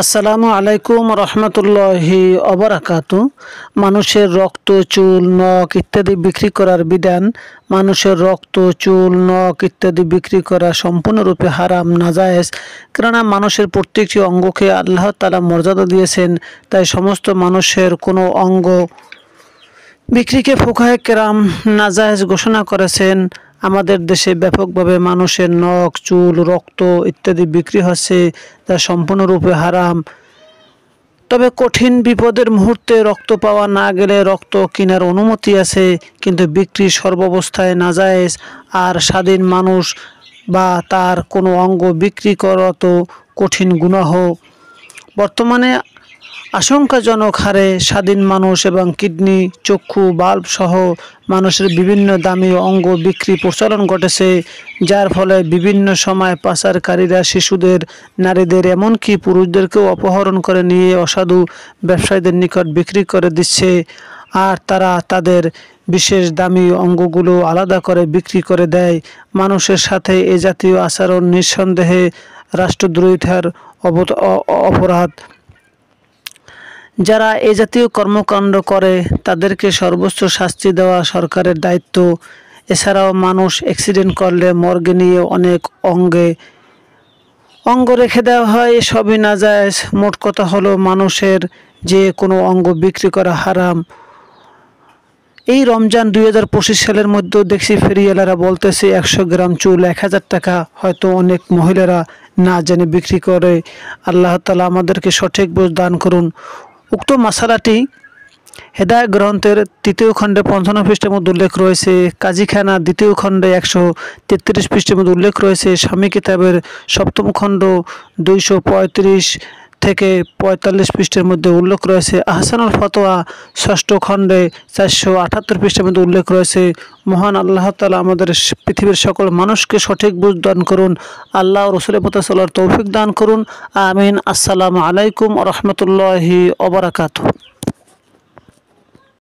আসসালামু আলাইকুম রহমতুল্লাহি অবরাকাতু। মানুষের রক্ত, চুল, নখ ইত্যাদি বিক্রি করার বিধান। মানুষের রক্ত, চুল, নখ ইত্যাদি বিক্রি করা সম্পূর্ণরূপে হারাম, নাজায়েজ। কেননা মানুষের প্রত্যেকটি অঙ্গকে আল্লাহ তাআলা মর্যাদা দিয়েছেন, তাই সমস্ত মানুষের কোনো অঙ্গ বিক্রিকে ফুকাহে কেরাম নাজায়েজ ঘোষণা করেছেন। আমাদের দেশে ব্যাপকভাবে মানুষের নখ, চুল, রক্ত ইত্যাদি বিক্রি হচ্ছে, যা সম্পূর্ণরূপে হারাম। তবে কঠিন বিপদের মুহূর্তে রক্ত পাওয়া না গেলে রক্ত কেনার অনুমতি আছে, কিন্তু বিক্রি সর্বাবস্থায় নাজায়েজ। আর স্বাধীন মানুষ বা তার কোনো অঙ্গ বিক্রি করা তো কঠিন গুনাহ। বর্তমানে আশঙ্কাজনক হারে স্বাধীন মানুষ এবং কিডনি, চক্ষু, বাল্ব সহ মানুষের বিভিন্ন দামি অঙ্গ বিক্রি প্রচলন ঘটেছে, যার ফলে বিভিন্ন সময় পাচারকারীরা শিশুদের, নারীদের, এমনকি পুরুষদেরকেও অপহরণ করে নিয়ে অসাধু ব্যবসায়ীদের নিকট বিক্রি করে দিচ্ছে। আর তারা তাদের বিশেষ দামি অঙ্গগুলো আলাদা করে বিক্রি করে দেয়। মানুষের সাথে এ জাতীয় আচরণ নিঃসন্দেহে রাষ্ট্রদ্রোহিতার অপরাধ। যারা এ জাতীয় কর্মকাণ্ড করে তাদেরকে সর্বোচ্চ শাস্তি দেওয়া সরকারের দায়িত্ব। এছাড়াও মানুষ অ্যাক্সিডেন্ট করলে মর্গে নিয়ে অনেক অঙ্গ রেখে দেওয়া হয়, সবই নাজায়েজ। মোট কথা হলো মানুষের যে কোনো অঙ্গ বিক্রি করা হারাম। এই রমজান 2025 সালের মধ্যেও দেখছি ফেরিওয়ালারা বলতেছে 100 গ্রাম চুল 1000 টাকা। হয়তো অনেক মহিলারা না জেনে বিক্রি করে। আল্লাহ তাআলা আমাদেরকে সঠিক বুঝ দান করুন। উক্ত মাসালাটি হেদায়েত গ্রন্থের 3য় খণ্ডে 55 পৃষ্ঠার মধ্যে উল্লেখ রয়েছে। কাজীখানা 2য় খণ্ডে 133 পৃষ্ঠার মধ্যে উল্লেখ রয়েছে। স্বামী কিতাবের 7ম খণ্ড 235 থেকে 45 পৃষ্ঠার মধ্যে উল্লেখ রয়েছে। আহসানুল ফতোয়া 6ষ্ঠ খণ্ডে 478 পৃষ্ঠার মধ্যে উল্লেখ রয়েছে। মহান আল্লাহ তাআলা আমাদের পৃথিবীর সকল মানুষকে সঠিক বুঝ দান করুন। আল্লাহ ও রাসূলের পথে চলার তৌফিক দান করুন। আমিন। আসসালামু আলাইকুম ওয়া রাহমাতুল্লাহি ওয়া বারাকাতুহু।